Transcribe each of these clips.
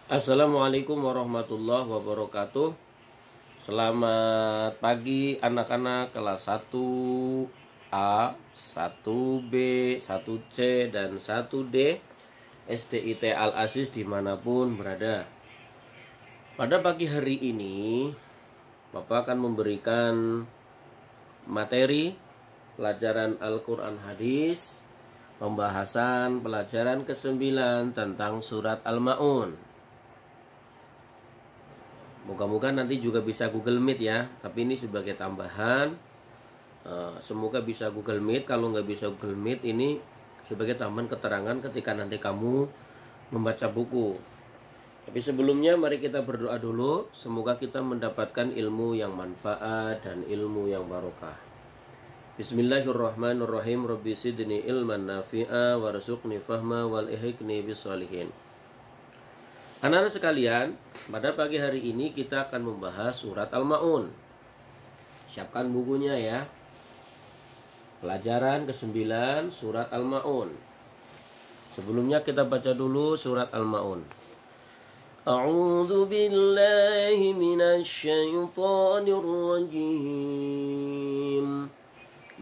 Assalamualaikum warahmatullahi wabarakatuh. Selamat pagi anak-anak kelas 1A, 1B, 1C, dan 1D SDIT Al-Aziz dimanapun berada. Pada pagi hari ini Bapak akan memberikan materi pelajaran Al-Quran Hadis, pembahasan pelajaran ke-9 tentang surat Al-Ma'un. Moga-moga nanti juga bisa Google Meet ya. Tapi ini sebagai tambahan. Semoga bisa Google Meet. Kalau nggak bisa Google Meet, ini sebagai tambahan keterangan ketika nanti kamu membaca buku. Tapi sebelumnya mari kita berdoa dulu. Semoga kita mendapatkan ilmu yang manfaat dan ilmu yang barokah. Bismillahirrahmanirrahim. Rabbi sidni ilman nafi'a warzuqni fahma wal ihqni bisolihin. Anak-anak sekalian, pada pagi hari ini kita akan membahas surat Al-Ma'un. Siapkan bukunya ya. Pelajaran ke-9 surat Al-Ma'un. Sebelumnya kita baca dulu surat Al-Ma'un. A'udzu billahi minasy syaithanir rajim.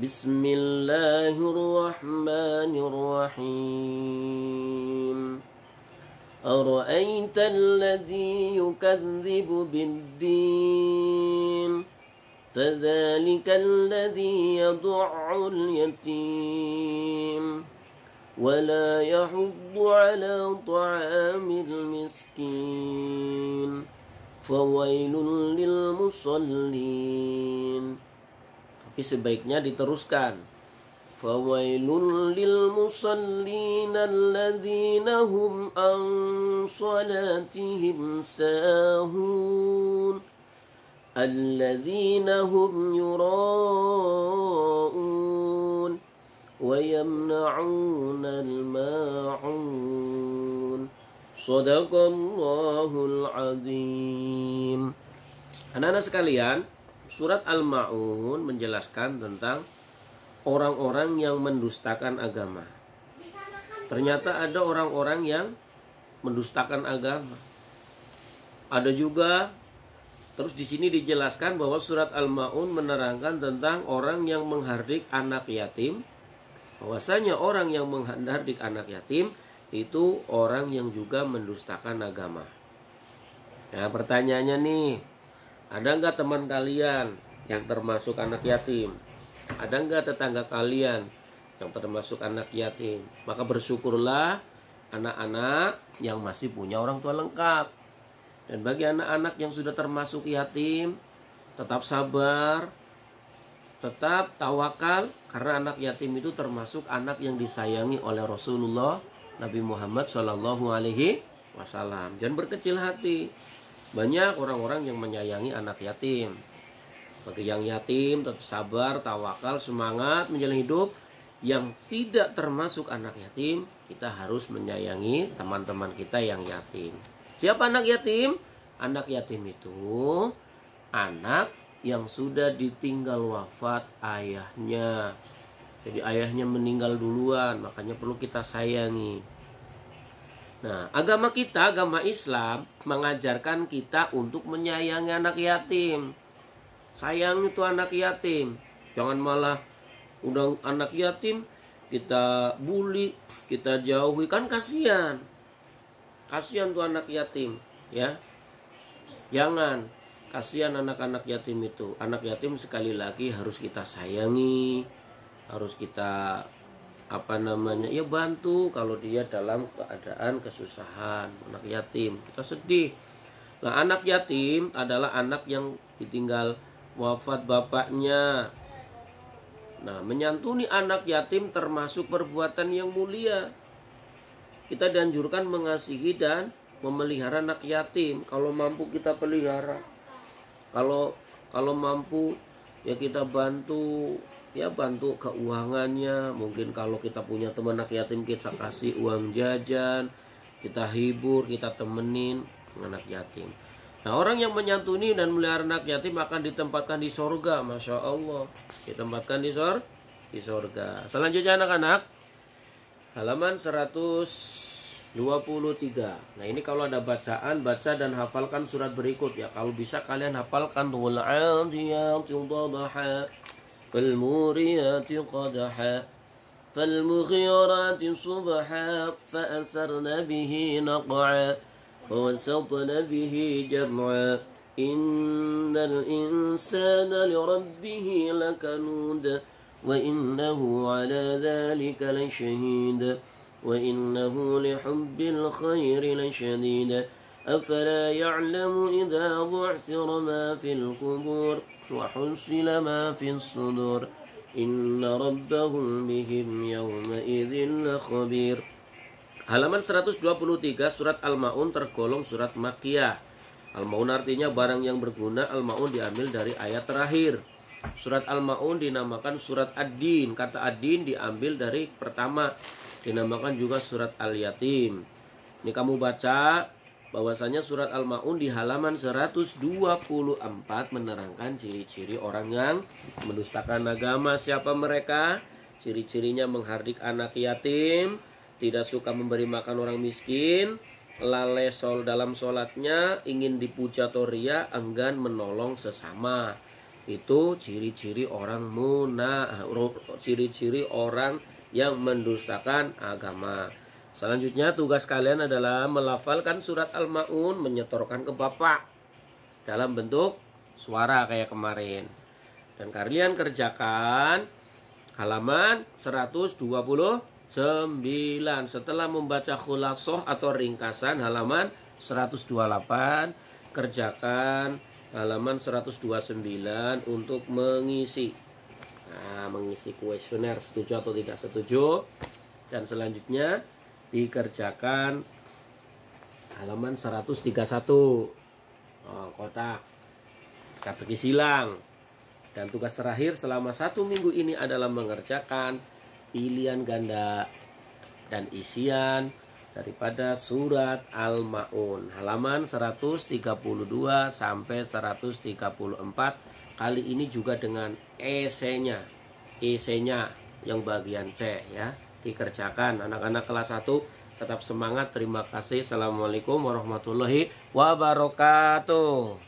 Bismillahirrahmanirrahim. أرأيت الذي يكذب بالدين فذلك الذي يضع اليتيم ولا يحض على طعام المسكين فويل للمصلين. Tapi sebaiknya diteruskan. فَوَيْلٌ لِلْمُصَلِّينَ الَّذِينَ هُمْ عَنْ صَلَاتِهِمْ سَاهُونَ الَّذِينَ هُمْ يُرَاءُونَ وَيَمْنَعُونَ الْمَاعُونَ صَدَقَ اللَّهُ الْعَظِيمُ. Anak-anak sekalian, surat Al-Ma'un menjelaskan tentang orang-orang yang mendustakan agama. Ternyata ada orang-orang yang mendustakan agama. Ada juga, terus di sini dijelaskan bahwa surat Al-Ma'un menerangkan tentang orang yang menghardik anak yatim. Bahwasanya orang yang menghardik anak yatim itu orang yang juga mendustakan agama. Nah, pertanyaannya nih, ada nggak teman kalian yang termasuk anak yatim? Ada nggak tetangga kalian yang termasuk anak yatim? Maka bersyukurlah anak-anak yang masih punya orang tua lengkap. Dan bagi anak-anak yang sudah termasuk yatim, tetap sabar, tetap tawakal, karena anak yatim itu termasuk anak yang disayangi oleh Rasulullah Nabi Muhammad SAW. Jangan berkecil hati. Banyak orang-orang yang menyayangi anak yatim. Bagi yang yatim tetap sabar, tawakal, semangat menjalani hidup. Yang tidak termasuk anak yatim, kita harus menyayangi teman-teman kita yang yatim. Siapa anak yatim? Anak yatim itu anak yang sudah ditinggal wafat ayahnya. Jadi ayahnya meninggal duluan, makanya perlu kita sayangi. Nah, agama kita, agama Islam mengajarkan kita untuk menyayangi anak yatim. Sayang itu anak yatim. Jangan malah udah anak yatim kita bully, kita jauhi, kan kasihan. Kasihan tuh anak yatim, ya. Jangan, kasihan anak-anak yatim itu. Anak yatim sekali lagi harus kita sayangi, harus kita ya bantu kalau dia dalam keadaan kesusahan. Anak yatim, kita sedih. Nah, anak yatim adalah anak yang ditinggal wafat bapaknya. Nah, menyantuni anak yatim termasuk perbuatan yang mulia. Kita dianjurkan mengasihi dan memelihara anak yatim. Kalau mampu kita pelihara. Kalau mampu ya kita bantu, ya bantu keuangannya. Mungkin kalau kita punya teman anak yatim, kita kasih uang jajan, kita hibur, kita temenin anak yatim. Nah, orang yang menyantuni dan melihara anak yatim akan ditempatkan di sorga. Masya Allah, ditempatkan di sorga. Selanjutnya anak-anak, halaman 100 23. Nah ini kalau ada bacaan, baca dan hafalkan surat berikut ya. Kalau bisa kalian hafalkan wal 'adiyati dhabaha fal muriyati qadaha fal mughirati subha fa asarna bihi naq'a fa wasatna bihi jam'a innal insana li rabbih lakanud wa innahu 'ala dhalika lashahid وإنه لحب الخير لشديد أفلا يعلم إذا بعثر ما في القبور وحصل ما في الصدور إن ربهم بهم يومئذ لخبير. Halaman 123 surat Al-Ma'un tergolong surat Makkiyah. Al-Ma'un artinya barang yang berguna. Al-Ma'un diambil dari ayat terakhir. Surat Al-Ma'un dinamakan surat Ad-Din. Kata Ad-Din diambil dari pertama, dinamakan juga surat Al-Yatim. Ini kamu baca bahwasanya surat Al-Ma'un di halaman 124 menerangkan ciri-ciri orang yang mendustakan agama. Siapa mereka? Ciri-cirinya menghardik anak yatim, tidak suka memberi makan orang miskin, lalai dalam sholatnya, ingin dipuja atau ria, enggan menolong sesama. Itu ciri-ciri orang ciri-ciri orang yang mendustakan agama. Selanjutnya tugas kalian adalah melafalkan surat Al-Ma'un, menyetorkan ke bapak dalam bentuk suara kayak kemarin. Dan kalian kerjakan halaman 129 setelah membaca khulasoh atau ringkasan halaman 128, kerjakan halaman 129 untuk mengisi kuesioner setuju atau tidak setuju, dan selanjutnya dikerjakan halaman 131 kotak strategi silang. Dan tugas terakhir selama 1 minggu ini adalah mengerjakan pilihan ganda dan isian daripada surat Al-Ma'un halaman 132 sampai 134. Kali ini juga dengan esainya yang bagian C ya, dikerjakan. Anak-anak kelas 1 tetap semangat. Terima kasih. Assalamualaikum warahmatullahi wabarakatuh.